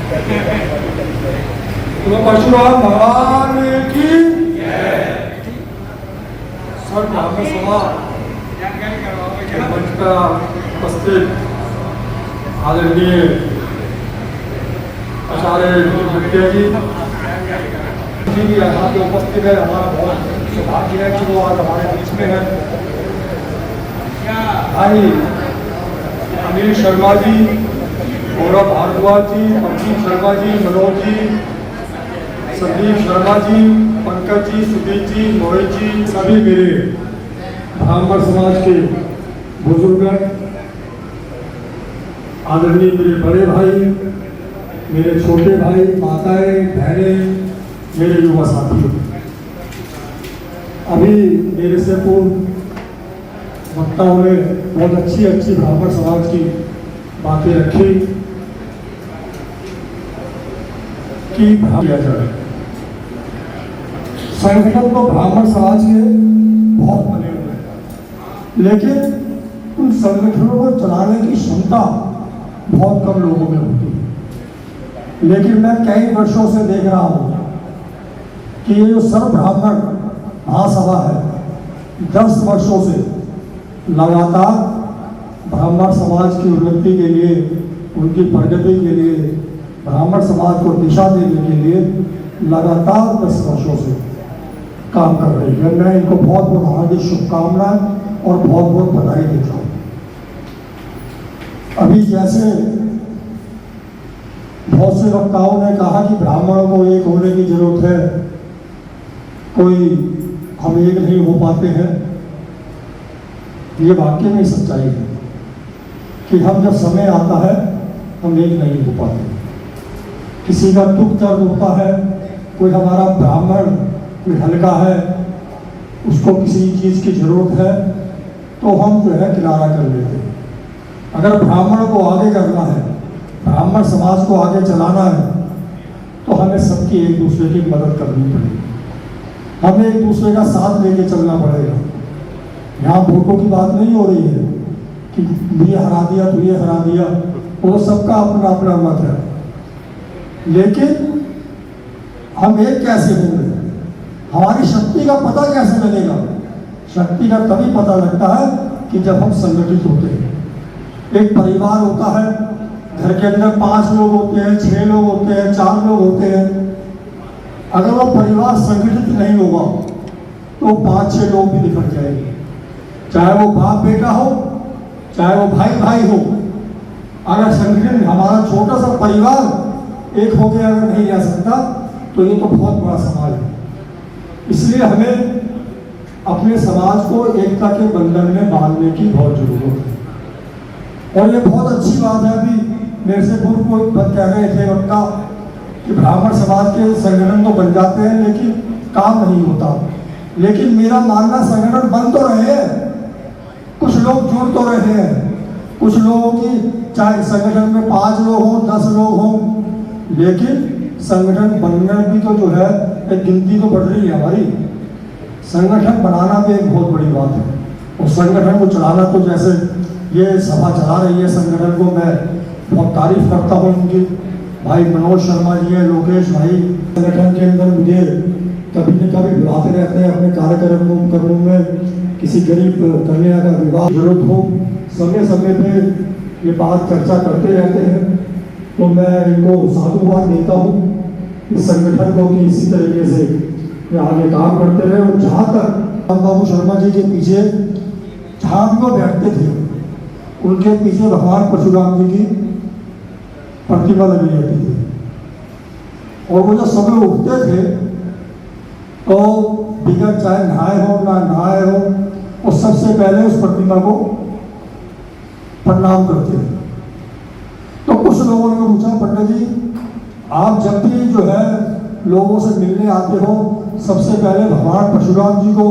तो परशुराम भगवान की सर ब्राह्मण सभा मंच पर उपस्थित आदरणीय आचार्य विद्या जी भी यहाँ पे उपस्थित है। हमारा बहुत सौभाग्य है कि वो आज हमारे बीच में है। भाई अनिल शर्मा जी, गौरव भारद्वाज जी, अंकित शर्मा जी, मनोज जी, संदीप शर्मा जी, पंकज जी, सुदीप जी, मोहित जी, सभी मेरे ब्राह्मण समाज के बुजुर्ग, आदरणीय मेरे बड़े भाई, मेरे छोटे भाई, माताएं, बहनें, मेरे युवा साथी। अभी मेरे से पूर्व वक्ताओं ने बहुत अच्छी ब्राह्मण समाज की बातें रखी कि किया जाए। संगठन तो ब्राह्मण समाज के बहुत बने हुए हैं, लेकिन उन संगठनों को चलाने की क्षमता बहुत कम लोगों में होती है। लेकिन मैं कई वर्षों से देख रहा हूँ कि ये जो सर्व ब्राह्मण महासभा है, 10 वर्षों से लगातार ब्राह्मण समाज की उन्नति के लिए, उनकी प्रगति के लिए, ब्राह्मण समाज को दिशा देने के लिए लगातार 10 वर्षों से काम कर रही है। मैं इनको बहुत बहुत हार्दिक शुभकामनाएं और बहुत बहुत बधाई देता हूँ। अभी जैसे बहुत से वक्ताओं ने कहा कि ब्राह्मणों को एक होने की जरूरत है, कोई हम एक नहीं हो पाते हैं, ये वाक्य में सच्चाई है कि हम जब समय आता है हम एक नहीं हो पाते। किसी का दुख दर्द होता है, कोई हमारा ब्राह्मण कोई हल्का है, उसको किसी चीज़ की जरूरत है, तो हम जो है किनारा कर लेते हैं। अगर ब्राह्मण को आगे करना है, ब्राह्मण समाज को आगे चलाना है, तो हमें सबकी एक दूसरे की मदद करनी पड़ेगी, हमें एक दूसरे का साथ लेके चलना पड़ेगा। यहाँ वोटों की बात नहीं हो रही है कि ये हरा दिया तो ये हरा दिया, वो सबका अपना अपना मत है। लेकिन हम एक कैसे होंगे, हमारी शक्ति का पता कैसे लगेगा? शक्ति का तभी पता लगता है कि जब हम संगठित होते हैं। एक परिवार होता है, घर के अंदर 5 लोग होते हैं, 6 लोग होते हैं, 4 लोग होते हैं। अगर वो परिवार संगठित नहीं होगा तो 5-6 लोग भी निकल जाएंगे, चाहे वो बाप बेटा हो, चाहे वो भाई भाई हो। अगर संगठन, हमारा छोटा सा परिवार एक होकर अगर नहीं रह सकता तो ये तो बहुत बड़ा समाज है। इसलिए हमें अपने समाज को एकता के बंधन में बांधने की बहुत जरूरत है। और ये बहुत अच्छी बात है, अभी मेरे से पूर्व कोई कह रहे थे वक्ता कि ब्राह्मण समाज के संगठन तो बन जाते हैं लेकिन काम नहीं होता। लेकिन मेरा मानना, संगठन बन तो रहे हैं, कुछ लोग जुड़ तो रहे हैं, कुछ लोगों की चाहे संगठन में 5 लोग हों, 10 लोग हों, लेकिन संगठन बनना भी तो जो है एक गिनती तो बढ़ रही है हमारी। संगठन बनाना भी एक बहुत बड़ी बात है, और संगठन को चलाना तो जैसे ये सभा चला रही है संगठन को, मैं बहुत तारीफ करता हूँ उनकी। भाई मनोज शर्मा जी हैं, लोकेश भाई, संगठन के अंदर मुझे कभी न कभी बुलाते रहते हैं अपने कार्यक्रमों में। किसी गरीब कन्या का विवाह जरूरत हो, समय समय पे ये बात चर्चा करते रहते हैं। तो मैं इनको साधुवाद देता हूँ इस संगठन को कि इसी तरीके से ये आगे काम करते रहे। और जहाँ तक बाबू शर्मा जी के पीछे जहाँ भी वो बैठते थे, उनके पीछे भगवान परशुराम जी की प्रतिमा लगी रहती थी। और वो जब सुबह उठते थे तो बिगड़ चाहे नहाए हो ना नहाए हो, वो सबसे पहले उस प्रतिमा को प्रणाम करते थे। तो कुछ लोगों ने पूछा, पंडित जी आप जब भी जो है लोगों से मिलने आते हो, सबसे पहले भगवान परशुराम जी को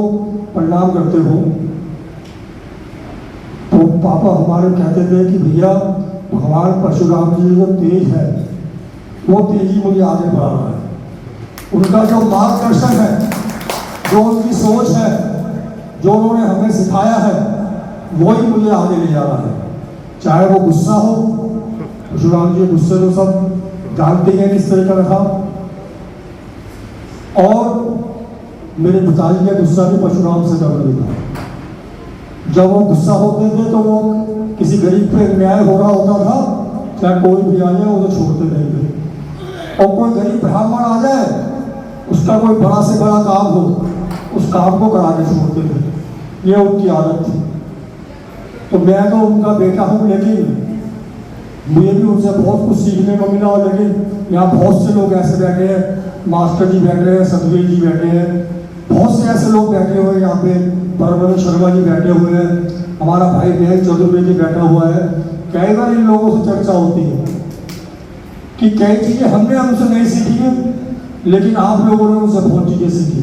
प्रणाम करते हो? तो पापा हमारे कहते थे कि भैया भगवान परशुराम जी जो तेज है, वो तेजी मुझे आगे बढ़ा रहा है। उनका जो मार्गदर्शन है, जो उनकी सोच है, जो उन्होंने हमें सिखाया है, वही मुझे आगे ले जा रहा है। चाहे वो गुस्सा हो, परशुराम जी गुस्से तो सब जानते हैं किस तरह का रहा। और मेरे पिताजी का गुस्सा भी परशुराम से डर था। जब वो गुस्सा होते थे तो वो किसी गरीब पे अन्याय हो रहा होता था, चाहे कोई भी आ जाए उसे छोड़ते नहीं थे। और कोई गरीब ब्राह्मण आ जाए, उसका कोई बड़ा से बड़ा काम हो, उस काम को करा के छोड़ते थे। ये उनकी आदत थी। तो मैं तो उनका बेटा हूँ, लेकिन मुझे भी उनसे बहुत कुछ सीखने को मिला। लेकिन यहाँ बहुत से लोग ऐसे बैठे हैं, मास्टर जी बैठे हैं, सतवीर जी बैठे हैं, बहुत से ऐसे लोग बैठे हुए हैं यहाँ पे, परमवीर शर्मा जी बैठे हुए हैं, हमारा भाई महेश चतुर्वेदी बैठा हुआ है। कई बार इन लोगों से चर्चा होती है कि कई चीज़ें हमने उनसे नहीं सीखी है, लेकिन आप लोगों ने उनसे बहुत चीज़ें सीखी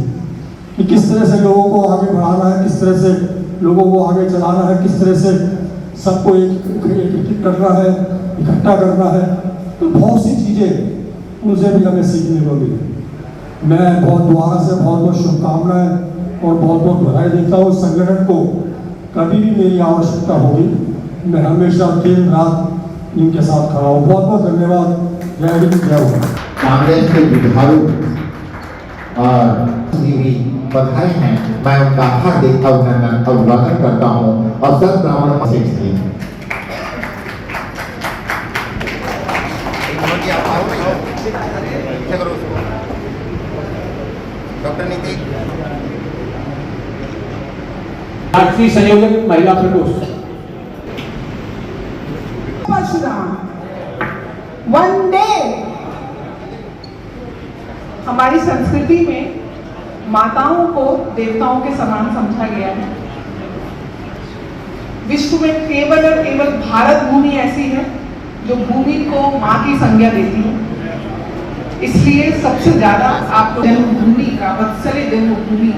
कि किस तरह से लोगों को आगे बढ़ाना है, किस तरह से लोगों को आगे चलाना है, किस तरह से सबको एकत्रित करना है, इकट्ठा करना है। तो बहुत सी चीज़ें उनसे भी हमें सीखने को मिली। मैं बहुत दोबारा से बहुत बहुत शुभकामनाएं और बहुत बहुत बधाई देता हूँ। संगठन को कभी भी मेरी आवश्यकता होगी, मैं हमेशा दिन रात इनके साथ खड़ा हूँ। बहुत बहुत धन्यवाद। जय हिंद, जय भारत। कांग्रेस के विधायक और भी बधाई हैं, मैं उनका हार्दिक अभिनंदन अभिवादन करता हूँ और सब ब्राह्मण से डॉक्टर नीति राष्ट्रीय संयोजक महिला प्रकोष्ठ। परशुराम वंदे। हमारी संस्कृति में माताओं को देवताओं के समान समझा गया है। विश्व में केवल और केवल भारत भूमि ऐसी है जो भूमि को मां की संज्ञा देती है। इसलिए सबसे ज्यादा आप जन्मभूमि का, वत्सले जन्मभूमि,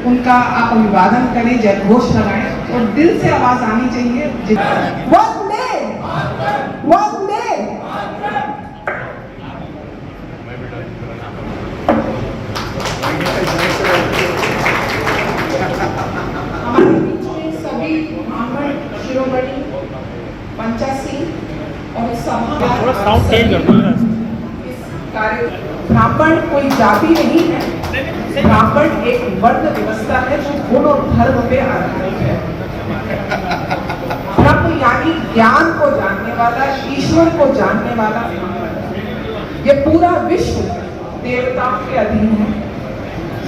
उनका आप अभिवादन करें, जय घोष लगाएं और दिल से आवाज आनी चाहिए, वंदे वंदे। हमारे बीच में सभी ब्राह्मण शिरोमणि, पंचासी और सभा, थोड़ा साउंड चेंज कर दो। ब्राह्मण कोई जाति नहीं है। ब्राह्मण एक वर्ण व्यवस्था है जो गुण और धर्म पे आधारित है। ब्रह्म यानी ज्ञान को जानने वाला, ईश्वर को जानने वाला। ये पूरा विश्व देवताओं के अधीन है।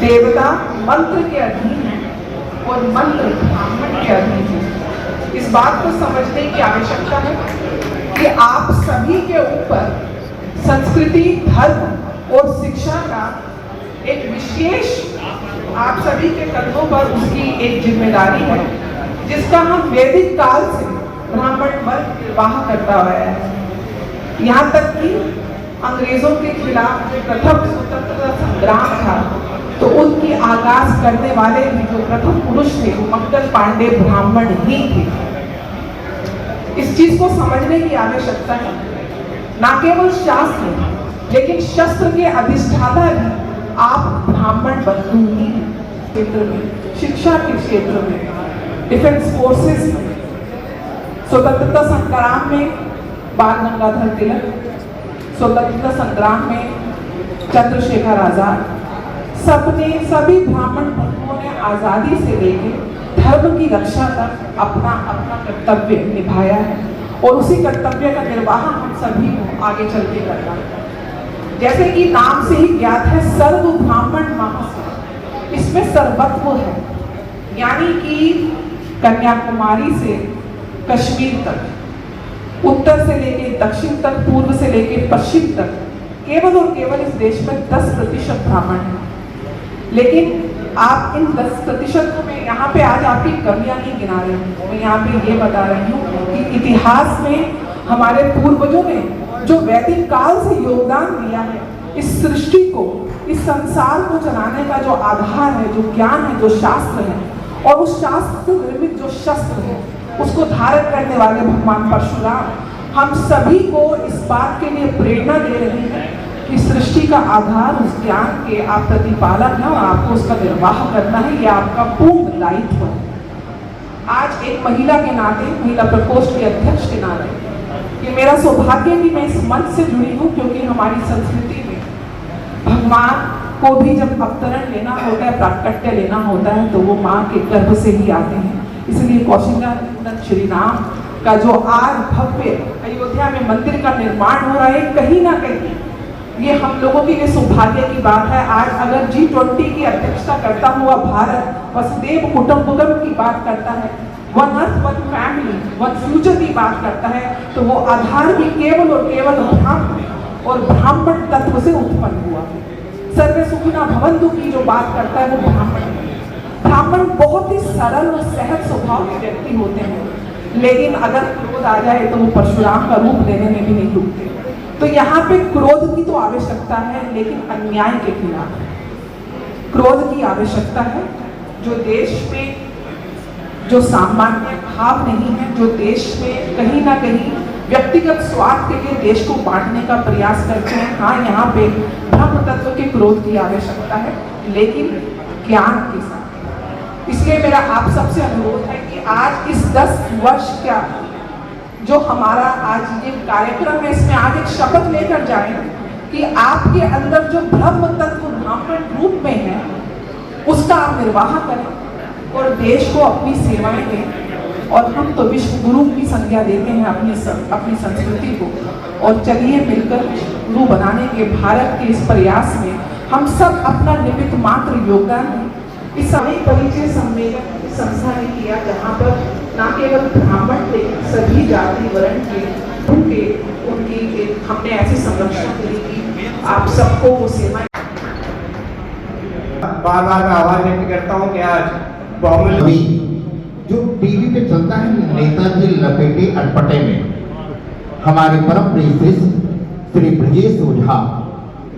देवता मंत्र के अधीन है और मंत्र ब्राह्मण के अधीन है। इस बात को समझने की आवश्यकता है कि आप सभी के ऊपर संस्कृति, धर्म और शिक्षा का एक विशेष, आप सभी के कंधों पर उसकी एक जिम्मेदारी है, जिसका हम वैदिक काल से ब्राह्मण वर्ग निर्वाह करता आया है। यहाँ तक कि अंग्रेजों के खिलाफ जो प्रथम स्वतंत्रता संग्राम था, तो उनकी आगाज करने वाले भी जो प्रथम पुरुष थे वो मंगल पांडे ब्राह्मण ही थे। इस चीज को समझने की आवश्यकता है। ना केवल शास्त्र लेकिन शस्त्र के अधिष्ठाता भी आप ब्राह्मण बंधु ही हैं। क्षेत्र में, शिक्षा के क्षेत्र में, डिफेंस फोर्सेस में, स्वतंत्रता संग्राम में बाल गंगाधर तिलक, स्वतंत्रता संग्राम में चंद्रशेखर आजाद, सभी ब्राह्मण बंधुओं ने आजादी से लेकर धर्म की रक्षा तक अपना अपना कर्तव्य निभाया है और उसी कर्तव्य का निर्वाह हम सभी को आगे चल के करना है। जैसे कि नाम से ही ज्ञात है, सर्व ब्राह्मण महासभ, इसमें सर्वत्व है, यानी कि कन्याकुमारी से कश्मीर तक, उत्तर से लेकर दक्षिण तक, पूर्व से लेकर पश्चिम तक, केवल और केवल इस देश में 10% ब्राह्मण है। लेकिन आप इन 10% में यहाँ पे आज आपकी कमियां नहीं गिना रहे हूँ, मैं यहाँ पे ये बता रही हूँ कि इतिहास में हमारे पूर्वजों ने जो वैदिक काल से योगदान दिया है, इस सृष्टि को, इस संसार को चलाने का जो आधार है, जो ज्ञान है, जो शास्त्र है, और उस शास्त्र से निर्मित जो शस्त्र है, उसको धारण करने वाले भगवान परशुराम हम सभी को इस बात के लिए प्रेरणा दे रहे हैं कि सृष्टि का आधार उस ज्ञान के आप प्रतिपालक हैं और आपको उसका निर्वाह करना है। यह आपका पूर्ण दायित्व है। आज एक महिला के नाते, महिला प्रकोष्ठ के अध्यक्ष के नाते कि मेरा सौभाग्य कि मैं इस मंच से जुड़ी हूँ, क्योंकि हमारी संस्कृति में भगवान को भी जब अवतरण लेना होता है, प्राकट्य लेना होता है, तो वो माँ के गर्भ से ही आते हैं। इसलिए कौशिका श्री राम का जो आज भव्य अयोध्या में मंदिर का निर्माण हो रहा है, कहीं ना कहीं ये हम लोगों के लिए सौभाग्य की बात है। आज अगर G20 की अध्यक्षता करता हुआ भारत वसुदेव कुटुंबकम की बात करता है, one earth one family one future की बात करता है, तो वो आधार भी केवल और केवल ब्राह्मण तत्व से उत्पन्न हुआ। सर्वे सुखिनः भवन्तु की जो बात करता है वो ब्राह्मण बहुत ही सरल और सहज स्वभाव के व्यक्ति होते हैं, लेकिन अगर क्रोध आ जाए तो वो परशुराम का रूप लेने में भी नहीं रुकते। तो यहाँ पे क्रोध की तो आवश्यकता है, लेकिन अन्याय के खिलाफ क्रोध की आवश्यकता है। जो देश में जो सामान्य भाव नहीं है, जो देश में कहीं ना कहीं व्यक्तिगत स्वार्थ के लिए देश को बांटने का प्रयास करते हैं, हाँ यहाँ पे ब्रह्म तत्व के क्रोध की आवश्यकता है, लेकिन ज्ञान के साथ। इसलिए मेरा आप सबसे अनुरोध है कि आज इस 10 वर्ष का जो हमारा आज ये कार्यक्रम है, इसमें आज एक शपथ लेकर जाएं कि आपके अंदर जो ब्रह्म तत्व ब्राह्मण रूप में है, उसका आप निर्वाह करें और देश को अपनी सेवाएं दें। और हम तो विश्व गुरु की संज्ञा देते हैं अपनी संस्कृति को, और चलिए मिलकर गुरु बनाने के भारत के इस प्रयास में हम सब अपना निमित्त मात्र योगदान दें। इस समय परिचय सम्मेलन संस्था ने किया, जहाँ पर न केवल ब्राह्मण थे, सभी जाति वर्ण के उनकी हमने ऐसी संरक्षण करी कि आप सबको वो सेवाएं। बार बार मैं आवाज व्यक्त करता हूँ कि आज बहुमूल्य अभी जो टीवी पे चलता है, नेताजी लपेटे अटपटे में, हमारे परम प्रिय श्री ब्रजेश ओझा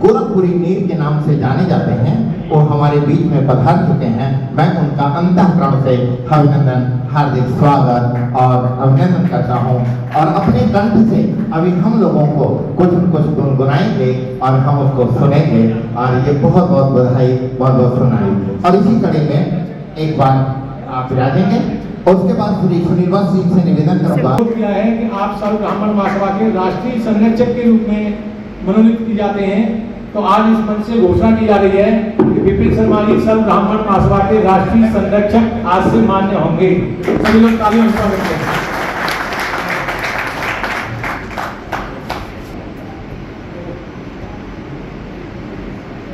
गोरखपुरी नीर के नाम से जाने जाते हैं, वो हमारे बीच में पधार चुके हैं। मैं उनका अंतःकरण से अभिनंदन, हार्दिक स्वागत और अभिनंदन करता हूँ। और अपने कंठ से अभी हम लोगों को कुछ न कुछ गुनगुनाएंगे और हम उसको सुनेंगे, और ये बहुत बहुत बधाई, बहुत बहुत सुनाई। और इसी कड़ी में एक बार आप विराजेंगे, और उसके बाद श्री श्रीनिवास जी से निवेदन करूंगा किया है कि आप सर्व ब्राह्मण महासभा के राष्ट्रीय संरक्षक के रूप में मनोनीत किए जाते हैं। तो आज इस मंच से घोषणा की जा रही है कि विपिन शर्मा जी सर्व ब्राह्मण महासभा के राष्ट्रीय संरक्षक आज से मान्य होंगे। सभी लोग तालियों से स्वागत करें।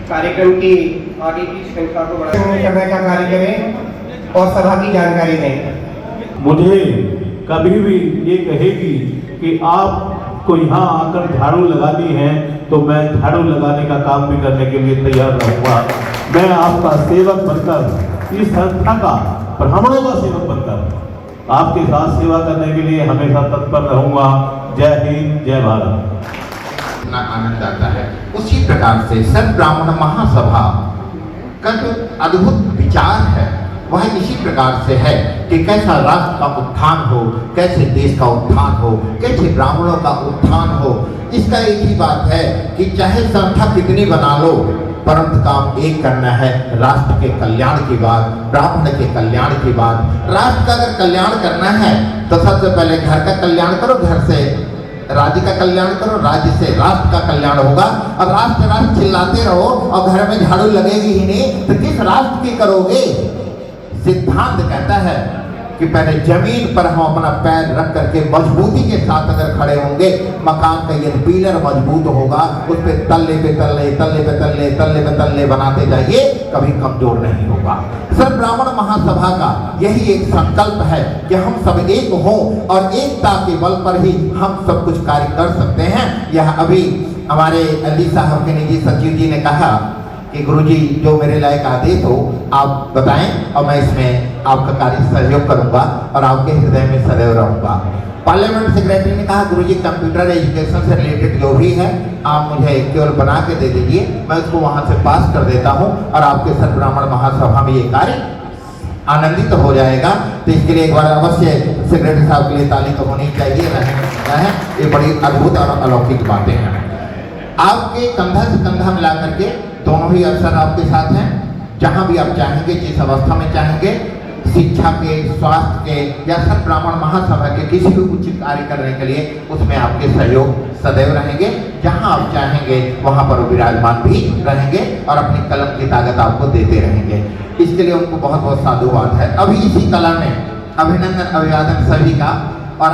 कार्यक्रम की आगे की श्रृंखला को बढ़ाने समय का कार्य करें और सभा की जानकारी दें। मुझे कभी भी ये कहेगी कि आप को यहाँ आकर झाड़ू लगानी है, तो मैं झाड़ू लगाने का काम भी करने के लिए तैयार रहूंगा। मैं आपका सेवक बनकर, इस संस्था का, ब्राह्मणों का सेवक बनकर आपके साथ सेवा करने के लिए हमेशा तत्पर रहूंगा। जय हिंद, जय भारत। इतना आनंद आता है। उसी प्रकार से सर्व ब्राह्मण महासभा का जो अद्भुत विचार है, वह इसी प्रकार से है कि कैसा राष्ट्र का उत्थान हो, कैसे देश का उत्थान हो, कैसे ब्राह्मणों का उत्थान हो। इसका एक ही बात है कि चाहे संस्था कितनी बना लो, परंतु काम एक करना है, राष्ट्र के कल्याण की बात, ब्राह्मण के कल्याण की बात। राष्ट्र का अगर कल्याण करना है तो सबसे पहले घर का कल्याण करो, घर से राज्य का कल्याण करो, राज्य से राष्ट्र का कल्याण होगा। और राष्ट्र राष्ट्र चिल्लाते रहो और घर में झाड़ू लगेगी ही नहीं, तो किस राष्ट्र की करोगे। सिद्धांत कहता है कि पहले जमीन पर हम अपना पैर रख करके मजबूती के साथ अगर खड़े होंगे, मकान का यदि पिलर मजबूत होगा, उस पे तल्ले पे तल्ले तल्ले पे तल्ले तल्ले पे तल्ले बनाते जाइए, कभी कमजोर नहीं होगा। सर्व ब्राह्मण महासभा का यही एक संकल्प है कि हम सब एक हों और एकता के बल पर ही हम सब कुछ कार्य कर सकते हैं। यह अभी हमारे अली साहब के निजी सचिव जी ने कहा कि गुरुजी जो मेरे लायक आदेश हो आप बताएं, और मैं इसमें आपका कार्य सहयोग करूंगा और आपके हृदय में सदैव रहूंगा। पार्लियामेंट सेक्रेटरी ने कहा गुरुजी कंप्यूटर एजुकेशन से रिलेटेड जो भी है आप मुझे केवल बना के दे दीजिए, मैं उसको वहां से पास कर देता हूं और आपके सर्व ब्राह्मण महासभा में ये कार्य आनंदित तो हो जाएगा। तो इसके लिए एक बार अवश्य सेक्रेटरी साहब के लिए ताली तो होनी चाहिए, है ये बड़ी अद्भुत और अलौकिक बातें हैं। आपके कंधा से कंधा मिला करके दोनों ही अफसर आपके साथ हैं। जहां भी आप चाहेंगे, जिस अवस्था में चाहेंगे, शिक्षा के, स्वास्थ्य के या सब ब्राह्मण महासभा के किसी भी उच्च कार्य करने के लिए उसमें आपके सहयोग सदैव रहेंगे। जहां आप चाहेंगे वहां पर वो विराजमान भी रहेंगे और अपनी कलम की ताकत आपको देते रहेंगे। इसके लिए उनको बहुत बहुत साधुवाद है। अभी इसी कला में अभिनंदन अभिवादन सभी का। और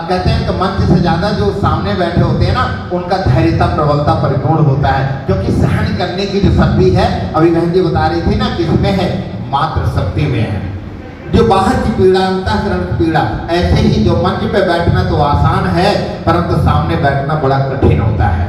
कहते हैं कि मंच से ज़्यादा जो सामने बैठे होते हैं ना, उनका धैर्यता प्रबलता परिपूर्ण होता है, क्योंकि सहन करने की जो शक्ति है, अभी बहन जी बता रही थी ना, किसमें है? मात्र शक्ति में है। जो बाहर की पीड़ा, अंतःकरण की पीड़ा, ऐसे ही जो मंच पे बैठना तो आसान है, परंतु सामने बैठना बड़ा कठिन होता है।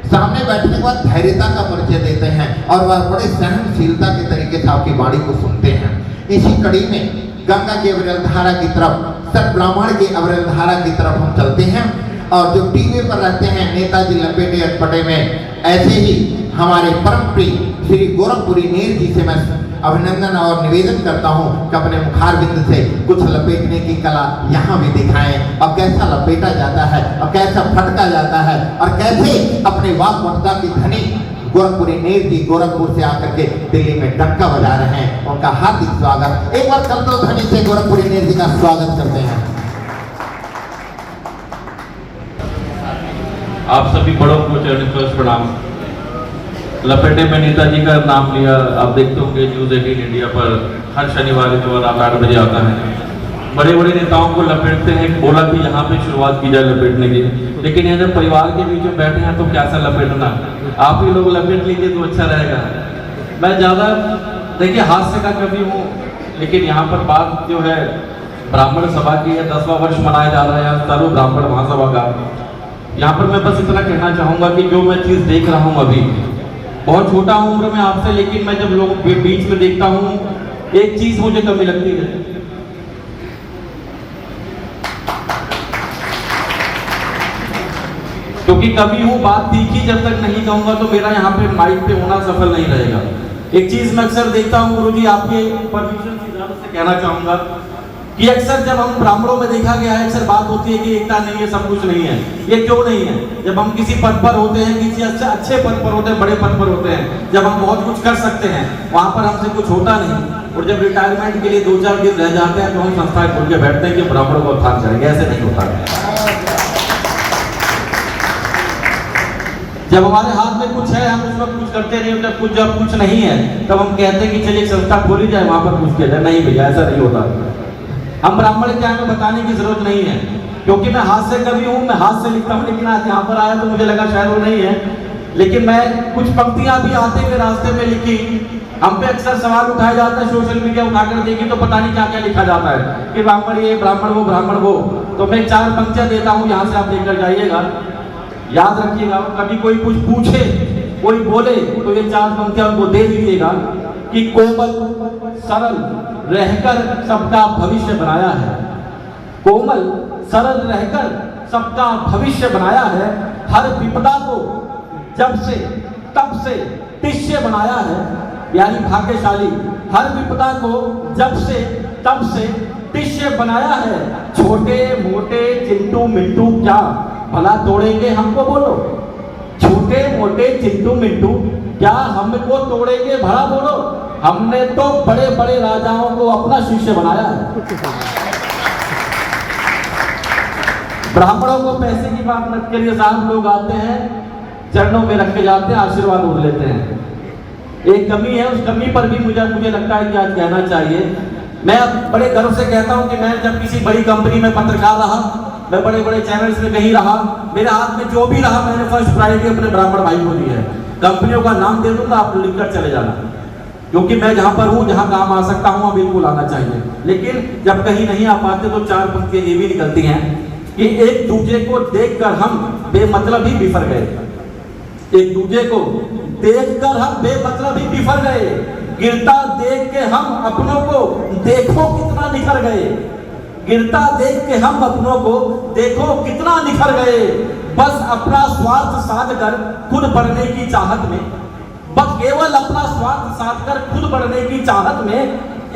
सामने बैठने के बाद धैर्यता का परिचय देते हैं और वह बड़े सहनशीलता के तरीके से आपकी वाणी को सुनते हैं। इसी कड़ी में गंगा की अविरल धारा की तरफ, सब ब्राह्मण की अविरल धारा की तरफ हम चलते हैं। और जो टीवी पर रहते हैं नेताजी लपेटे अटपटे में, ऐसे ही हमारे परम प्रिय श्री गोरखपुरी नीर जी से मैं अभिनंदन और निवेदन करता हूं कि अपने मुखार बिंद से कुछ लपेटने की कला यहाँ भी दिखाएं, और कैसा लपेटा जाता है और कैसा फटका जाता है और कैसे अपने वाक्पटुता की धनी गोरखपुरी नीर जी गोरखपुर से आकर के दिल्ली में डंका बजा रहे हैं। उनका हार्दिक स्वागत। एक बार कलतो ध्वनि से गोरखपुरी नीर जी का स्वागत करते हैं। आप सभी बड़ों को चरण प्रणाम। लपेटे में नेताजी का नाम लिया। आप देखते होंगे न्यूज़ 18 इंडिया पर हर शनिवार को रात 8 बजे आता है। बड़े बड़े नेताओं को लपेटते हैं। बोला कि यहाँ पे शुरुआत की जाए लपेटने की, लेकिन ये जब परिवार के बीच में बैठे हैं तो कैसा लपेटना, आप ही लोग लपेट लीजिए तो अच्छा रहेगा। मैं ज़्यादा देखिए हास्य का कवि हूँ, लेकिन यहाँ पर बात जो है ब्राह्मण सभा की है। 10वां वर्ष मनाया जा रहा है सर्व ब्राह्मण महासभा का। यहाँ पर मैं बस इतना कहना चाहूँगा कि जो मैं चीज़ देख रहा हूँ अभी, बहुत छोटा हूँ उम्र में आपसे, लेकिन मैं जब लोगों के बीच में देखता हूँ एक चीज़ मुझे कमी लगती है। क्योंकि कभी हूँ बात तीखी जब तक नहीं कहूँगा तो मेरा यहाँ पे माइक पे होना सफल नहीं रहेगा। एक चीज़ मैं अक्सर देखता हूँ गुरुजी, आपके परमिशन से इजाजत से कहना चाहूँगा कि अक्सर जब हम ब्राह्मणों में देखा गया है, अक्सर बात होती है कि एकता नहीं है, सब कुछ नहीं है। ये क्यों नहीं है? जब हम किसी पद पर होते हैं, किसी अच्छे पद पर होते हैं, बड़े पद पर होते हैं, जब हम बहुत कुछ कर सकते हैं, वहाँ पर हमसे कुछ होता नहीं। और जब रिटायरमेंट के लिए 2-4 दिन रह जाते हैं तो हम संस्थाएं खोल के बैठते हैं कि ब्राह्मणों को उत्थान करेंगे। ऐसे नहीं होता। जब हमारे हाथ में कुछ है हम उस वक्त कुछ करते नहीं, जब कुछ नहीं है तब हम कहते हैं कि चलिए संस्था खोली जाए, वहाँ पर कुछ किया जाए। नहीं भैया, ऐसा नहीं होता। हम ब्राह्मण क्या हमें बताने की जरूरत नहीं है, क्योंकि मैं हाथ से कवि हूँ, मैं हाथ से लिखता हूँ। लेकिन आज यहाँ पर आया तो मुझे लगा शायद वो नहीं है, लेकिन मैं कुछ पंक्तियाँ भी आते हुए रास्ते में लिखी। हम पे अक्सर सवाल उठाया जाता है, सोशल मीडिया उठाकर देखिए तो पता नहीं क्या क्या लिखा जाता है कि ब्राह्मण ये, ब्राह्मण वो। तो मैं 4 पंक्तियाँ देता हूँ, यहाँ से आप देखकर जाइएगा, याद रखिएगा। कभी कोई कुछ पूछे, कोई बोले तो ये 4 पंक्तियाँ उनको दे दीजिएगा कि कोमल सरल रहकर सबका भविष्य बनाया है। कोमल सरल रहकर सबका भविष्य बनाया है। हर विपदा को जब से तब से तिष्य बनाया है, यानी भाग्यशाली। हर विपदा को जब से तब से तिष्य बनाया है। छोटे मोटे चिंटू मिंटू क्या भला तोड़ेंगे हमको, बोलो। छोटे मोटे चिंटू मिंटू क्या हमको तोड़ेंगे भला, बोलो। हमने तो बड़े बड़े राजाओं को अपना शिष्य बनाया है। ब्राह्मणों को पैसे की बात मत करिए साहब, लोग आते हैं चरणों में रख के जाते हैं, आशीर्वाद उड़ लेते हैं। एक कमी है, उस कमी पर भी मुझे लगता है कि आज कहना चाहिए। मैं बड़े गर्व से कहता हूं कि मैं जब किसी बड़ी कंपनी में पत्रकार रहा, मैं बड़े बड़े चैनल्स में कहीं रहा, मेरे हाथ में जो भी रहा मैंने फर्स्ट प्रायोरिटी अपने ब्राह्मण भाई को दी है। कंपनियों का नाम दे दूंगा, आप लिखकर चले जाना, क्योंकि मैं जहां पर हूं, जहां काम आ सकता हूं, बिल्कुल आना चाहिए। लेकिन जब कहीं नहीं आ पाते तो 4 पंक्तियां ये भी निकलती हैं कि एक दूसरे को देखकर हम बेमतलब ही बिफर गए। एक दूसरे को देखकर हम बेमतलब ही बिफर गए। गिरता देख के हम अपनों को देखो कितना निखर गए। गिरता देख के हम अपनों को देखो कितना निखर गए। बस अपना स्वार्थ साध कर खुद बढ़ने की चाहत में, बस केवल अपना स्वार्थ साध कर खुद बढ़ने की चाहत में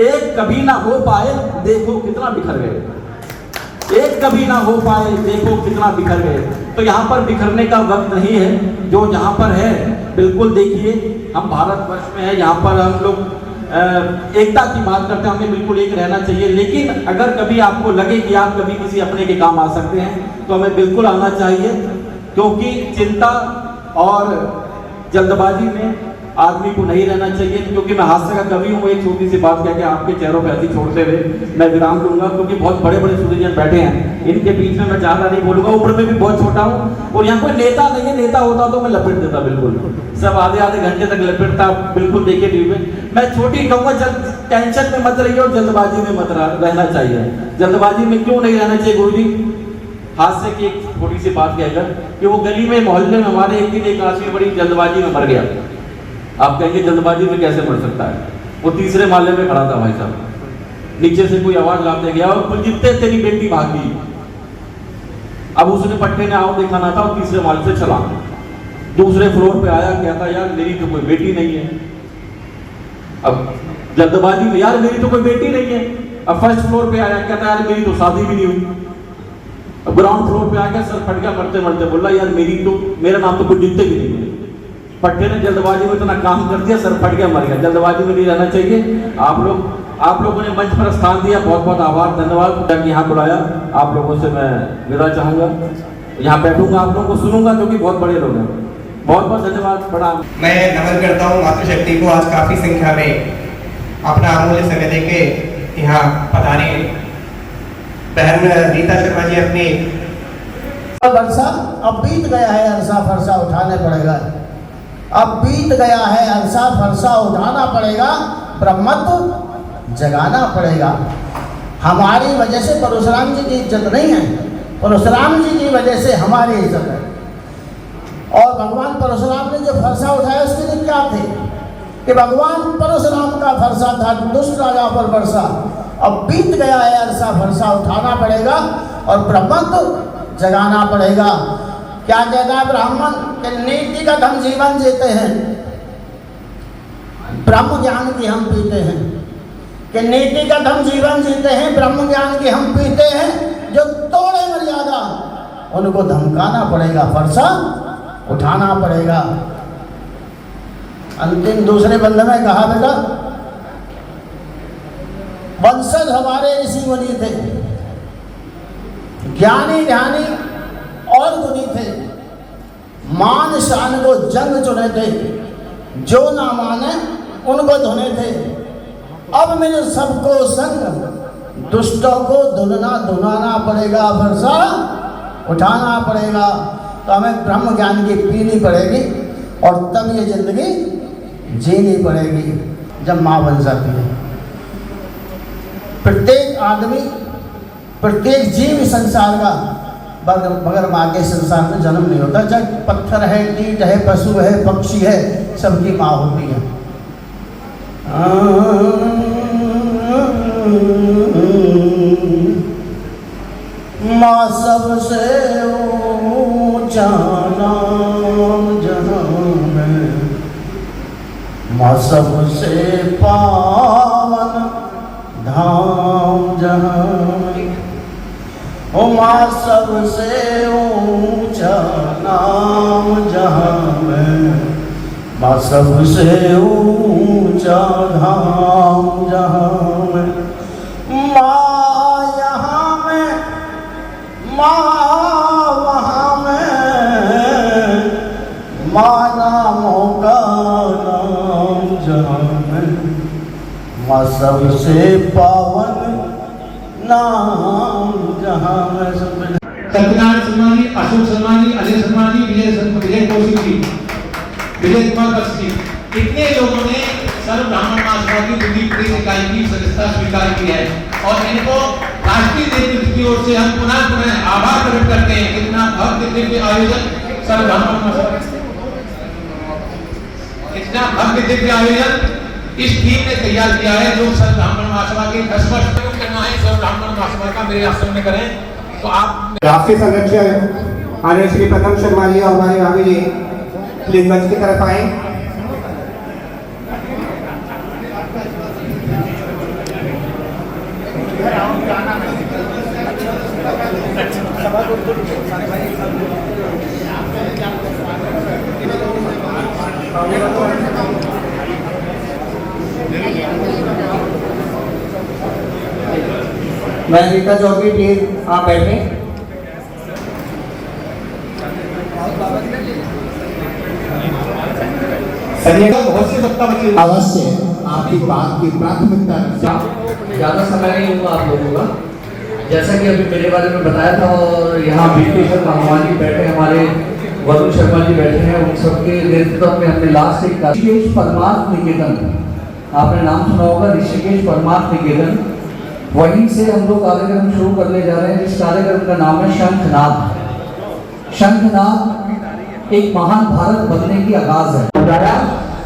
एक कभी ना हो पाए, देखो कितना बिखर गए। एक कभी ना हो पाए, देखो कितना बिखर गए। तो यहाँ पर बिखरने का वक्त नहीं है, जो जहाँ पर है बिल्कुल देखिए। हम भारतवर्ष में है, यहाँ पर हम लोग एकता की बात करते हैं, हमें बिल्कुल एक रहना चाहिए। लेकिन अगर कभी आपको लगे कि आप कभी किसी अपने के काम आ सकते हैं तो हमें बिल्कुल आना चाहिए, क्योंकि चिंता और जल्दबाजी में आदमी को नहीं रहना चाहिए। क्योंकि मैं हास्य का कवि हूँ, एक छोटी सी बात कह के आपके चेहरों पे हंसी छोड़ते हुए मैं विराम दूंगा, क्योंकि बहुत बड़े बड़े सूर्यजन बैठे हैं, इनके बीच में मैं ज़्यादा नहीं बोलूंगा। उम्र में भी बहुत छोटा हूँ और यहाँ कोई नेता नहीं है, नेता होता तो मैं लपेट देता बिल्कुल, सब आधे आधे घंटे तक लपेटता, बिल्कुल देखे टीवी में। मैं छोटी कहूँगा, टेंशन में मत रहिए और जल्दबाजी में मत रहना चाहिए। जल्दबाजी में क्यों नहीं रहना चाहिए गुरु जी? हास्य की एक छोटी सी बात कहकर कि वो गली में मोहल्ले में हमारे एक दिन एक आदमी बड़ी जल्दबाजी में मर गया। आप कहेंगे जल्दबाजी में कैसे मर सकता है? वो तीसरे माले में खड़ा था भाई साहब, नीचे से कोई आवाज लाते गया और कुलजीते तेरी बेटी भागी। अब उसने पट्टे ने आओ दिखाना था और तीसरे माले से चला, दूसरे फ्लोर पे आया, कहता यार मेरी तो कोई बेटी नहीं है। अब जल्दबाजी में यार मेरी तो कोई बेटी नहीं है। अब फर्स्ट फ्लोर पे आया, कहता यार मेरी तो शादी भी नहीं हुई। अब ग्राउंड फ्लोर पे आकर सर फट गया मरते मरते, बोला यार मेरा नाम तो कुछ जीतते भी नहीं है। पट्टे ने जल्दबाजी में इतना काम कर दिया, सर फट गया, मर गया। जल्दबाजी में नहीं रहना चाहिए। आप लोगों ने मंच पर स्थान दिया, बहुत बहुत आभार, धन्यवाद। यहाँ बुलाया, आप लोगों से मैं विदा चाहूंगा, यहाँ बैठूंगा, आप लोगों को सुनूंगा, क्योंकि बहुत बड़े लोग हैं। बहुत बहुत धन्यवाद, बड़ा मैं नमन करता हूँ मातृशक्ति को। आज काफी संख्या में अपना अमूल्य समय देके यहाँ पधारे बहन रीता शर्मा जी अपनी वर्षा अब बीत गया है, अरसा फरसा उठाने पड़ेगा। अब बीत गया है, अरसा फरसा उठाना पड़ेगा, ब्रह्मत्व जगाना पड़ेगा। हमारी वजह से परशुराम जी की इज्जत नहीं है, परशुराम जी की वजह से हमारी इज्जत है। और भगवान परशुराम ने जो फरसा उठाया उसके लिए क्या थे कि भगवान परशुराम का फरसा था दुष्ट राजा पर वर्षा। अब बीत गया है, अरसा फरसा उठाना पड़ेगा और ब्रह्मत्व जगाना पड़ेगा। क्या कहता है ब्राह्मण कि नीति का हम जीवन जीते हैं, ब्रह्म ज्ञान की हम पीते हैं। कि नीति का हम जीवन जीते हैं, ब्रह्म ज्ञान की हम पीते हैं। जो तोड़े मर्यादा उनको धमकाना पड़ेगा, फरसा उठाना पड़ेगा। अंतिम दूसरे बंद में कहा बेटा वंशज हमारे ऋषि मुनि थे, ज्ञानी ध्यानी और गुणी थे, मान शान को जंग चुने थे, जो ना माने उनको धुने थे। अब मिल सबको संग, दुष्टों को धुनाना पड़ेगा, फरसा उठाना पड़ेगा। तो हमें ब्रह्म ज्ञान की पीनी पड़ेगी और तब ये जिंदगी जीनी पड़ेगी जब माँ बन जाती है। प्रत्येक आदमी, प्रत्येक जीव संसार का मगर माँ के संसार में जन्म नहीं होता। चाहे पत्थर है, कीट है, पशु है, पक्षी है, सबकी माँ होती है। माँ सबसे ऊंचा नाम जहां में, माँ सबसे पावन धाम जहां में। ओ माँ सबसे ऊंचा नाम जहां में, माँ सबसे ऊंचा धाम जहां में। माँ यहाँ में, माँ वहाँ में, माँ नामों का नाम जहां में, माँ सबसे पावन नाम जहां में। सत्यनारायण शर्मा जी, अशोक शर्मा जी, अजय शर्मा जी, विजय कौशिक जी, विजय कुमार बख्श जी, इतने लोगों ने सर्व ब्राह्मण महासभा की दूसरी प्रेस इकाई की सदस्यता स्वीकार की है और इनको राष्ट्रीय नेतृत्व की ओर से हम पुनः आभार प्रकट करते हैं। कितना भव्य दिव्य आयोजन सर्व ब्राह्मण महासभा, इतना भव्य दिव्य आयोजन इस टीम ने तैयार किया है जो सर्व ब्राह्मण महासभा के 10 वर्ष करना है। सर्व ब्राह्मण महासभा का मेरे आश्रम में करें तो आप राष्ट्रीय संरक्षक आदरणीय श्री प्रथम शर्मा जी और हमारे भाभी जी प्लीज मंच की तरफ आए। मैं रीता चौधरी प्लीज आप बैठे। अवश्य आपकी बात की प्राथमिकता ज़्यादा समय नहीं होगा आप लोगों का। जैसा कि अभी मेरे बारे में बताया था, और यहाँ बीपी शर्मा हमारी बैठे, हमारे वरुण शर्मा जी बैठे हैं, उन सबके नेतृत्व में हमने लास्ट एक ऋषिकेश परमार्थ निकेतन, आपने नाम सुना होगा, ऋषिकेश परमार्थ निकेतन, वहीं से हम लोग कार्यक्रम शुरू करने जा रहे हैं, जिस कार्यक्रम का नाम है शंखनाद। शंखनाद एक महान भारत बनने की आगाज है।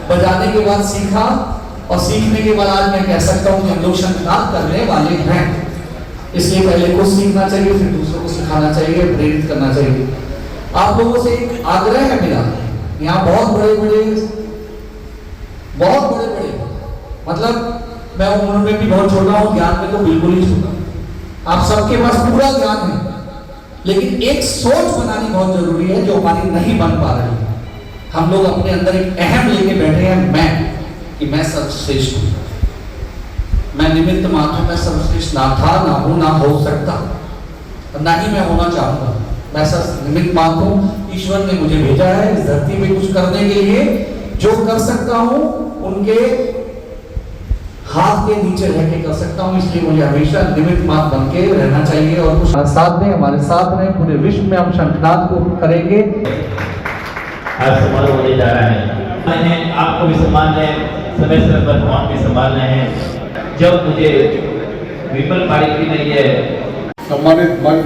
बजाने के बाद सीखा, और सीखने के बाद आज मैं कह सकता हूँ कि हम लोग शंखनाद करने वाले हैं। इसलिए पहले खुद सीखना चाहिए, फिर दूसरों को सिखाना चाहिए, प्रेरित करना चाहिए। आप लोगों से एक आग्रह है मेरा, यहाँ बहुत बड़े मतलब मैं उम्र में भी बहुत छोटा हूँ, ज्ञान में तो बिल्कुल ही छोटा। आप सबके पास पूरा ज्ञान है, लेकिन एक सोच बनानी बहुत जरूरी है जो हमारी नहीं बन पा रही है। हम लोग अपने अंदर एक अहम लेके बैठे हैं, कि मैं सर्वश्रेष्ठ हूँ, मैं निमित्त मात्र हूँ, मैं सर्वश्रेष्ठ ना था, ना हूँ, ना हो सकता, ना ही मैं होना चाहूंगा। मैं सिर्फ निमित्त मात्र हूँ। ईश्वर ने मुझे भेजा है इस धरती में कुछ करने के लिए। जो कर सकता हूँ उनके हाथ के नीचे रह के कर सकता हूँ, इसलिए मुझे हमेशा निमित्त मात्र बन के रहना चाहिए और कुछ साथ दें, हमारे साथ रहें। पूरे विश्व में हम शंखनाद को करेंगे। आज सम्मान होने जा रहा है, मैंने आपको भी सम्मान है, समय समय पर भगवान भी संभालना है। जब मुझे विमल पारिक की नहीं है, सम्मानित मंच,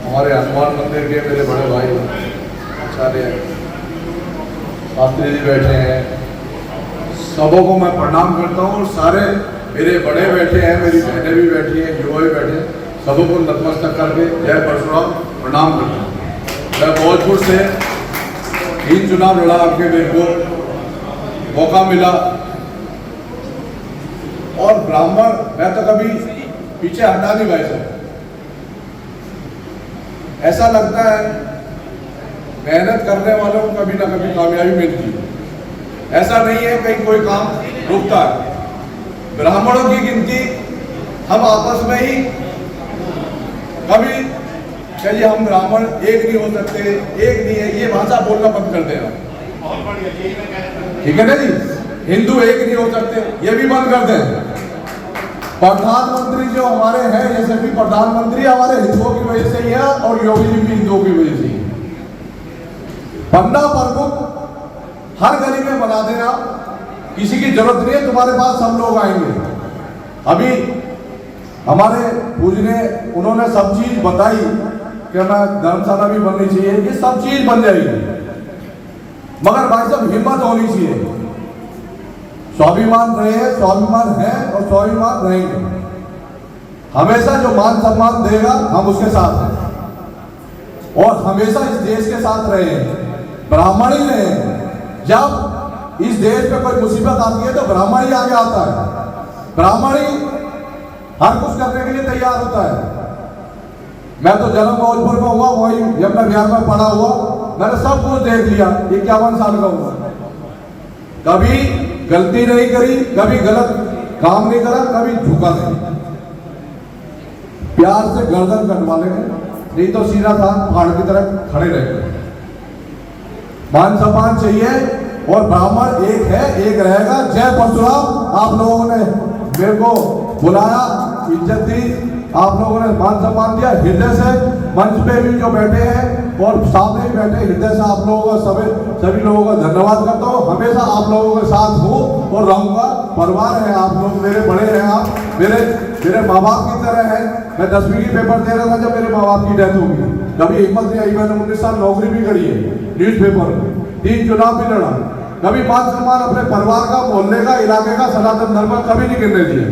हमारे हनुमान मंदिर के मेरे बड़े भाई सारे शास्त्री जी बैठे हैं, सबों को मैं प्रणाम करता हूँ। और सारे मेरे बड़े बैठे हैं, मेरी बहनें भी बैठी हैं, युवा भी बैठे हैं, सबों को नतमस्तक करके जय परशुराम प्रणाम करता हूँ। मैं भोजपुर से 3 चुनाव लड़ा, आपके मेरे को मौका मिला, और ब्राह्मण मैं तो कभी पीछे हटा नहीं भाई साहब। ऐसा लगता है मेहनत करने वालों को कभी ना कभी कामयाबी मिलती है। ऐसा नहीं है कहीं कोई काम रुकता है। ब्राह्मणों की गिनती हम आपस में ही कभी चलिए हम ब्राह्मण एक नहीं हो सकते, एक नहीं है, ये भाषा बोलना बंद कर देना, ठीक है ना जी। हिंदू एक नहीं हो सकते, ये भी बंद कर दें। प्रधानमंत्री जो हमारे हैं, जैसे भी प्रधानमंत्री हमारे हिंदुओं की वजह से ही है, और योगी जी भी हिंदुओं की वजह से ही। 15 प्रमुख हर गली में बना देना, किसी की जरूरत नहीं है, तुम्हारे पास सब लोग आएंगे। अभी हमारे पूजने उन्होंने सब चीज बताई कि हमें धर्मशाला भी बननी चाहिए, ये सब चीज बन जाएगी, मगर भाई साहब हिम्मत होनी चाहिए। स्वाभिमान रहे, स्वाभिमान है और स्वाभिमान रहेंगे। हमेशा जो मान सम्मान देगा हम उसके साथ हैं, और हमेशा इस देश के साथ रहे, ब्राह्मण ही रहे। जब इस देश पे कोई मुसीबत आती है तो ब्राह्मण ही आगे आता है, ब्राह्मण ही हर कुछ करने के लिए तैयार होता है। मैं तो जन्म भोजपुर में हुआ, वही यमुना बिहार में पढ़ा हुआ, मैंने सब कुछ देख लिया। 51 साल का हुआ, कभी गलती नहीं करी, कभी गलत काम नहीं करा, कभी झुका नहीं, प्यार से गर्दन कटवा लेंगे, नहीं तो सीधा था पहाड़ की तरह खड़े रहेंगे। मान सम्मान चाहिए, और ब्राह्मण एक है, एक रहेगा। जय परशुराम। आप लोगों ने मेरे को बुलाया, इज्जत दी, आप लोगों ने मान सम्मान दिया हृदय से। मंच पे भी जो बैठे हैं और सामने भी बैठे, हृदय से आप लोगों का सभी लोगों का धन्यवाद करता हूँ। हमेशा आप लोगों के साथ हूँ और रहूँगा। परिवार है, आप लोग मेरे बड़े हैं, आप मेरे माँ बाप की तरह हैं। मैं 10वीं की पेपर दे रहा था जब मेरे माँ बाप की डेथ होगी, कभी हिम्मत नहीं आई। मैंने 19 साल नौकरी भी करी है न्यूज़पेपर में, 3 चुनाव भी लड़ा। कभी मान सम्मान अपने परिवार का, मोहल्ले का, इलाके का, सनातन धर्म का कभी नहीं गिरने दिए।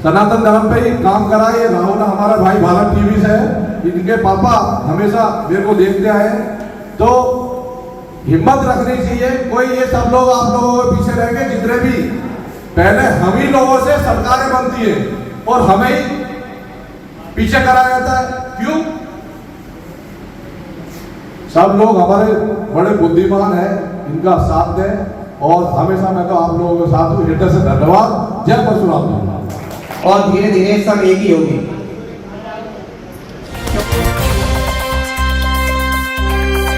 सनातन धर्म पे ही काम करा। ये राहुल हमारा भाई भारत टीवी से है, इनके पापा हमेशा मेरे को देखते आए। तो हिम्मत रखनी चाहिए। कोई ये सब लोग आप लोगों के पीछे रहेंगे, जितने भी पहले हम ही लोगों से सरकारें बनती है और हमें ही पीछे कराया जाता है। क्यों? सब लोग हमारे बड़े बुद्धिमान हैं, इनका साथ दें, और हमेशा मैं तो आप लोगों के साथ हूँ। हृदय से धन्यवाद। जय परशुराम। और धीरे धीरे सब एक ही होगी।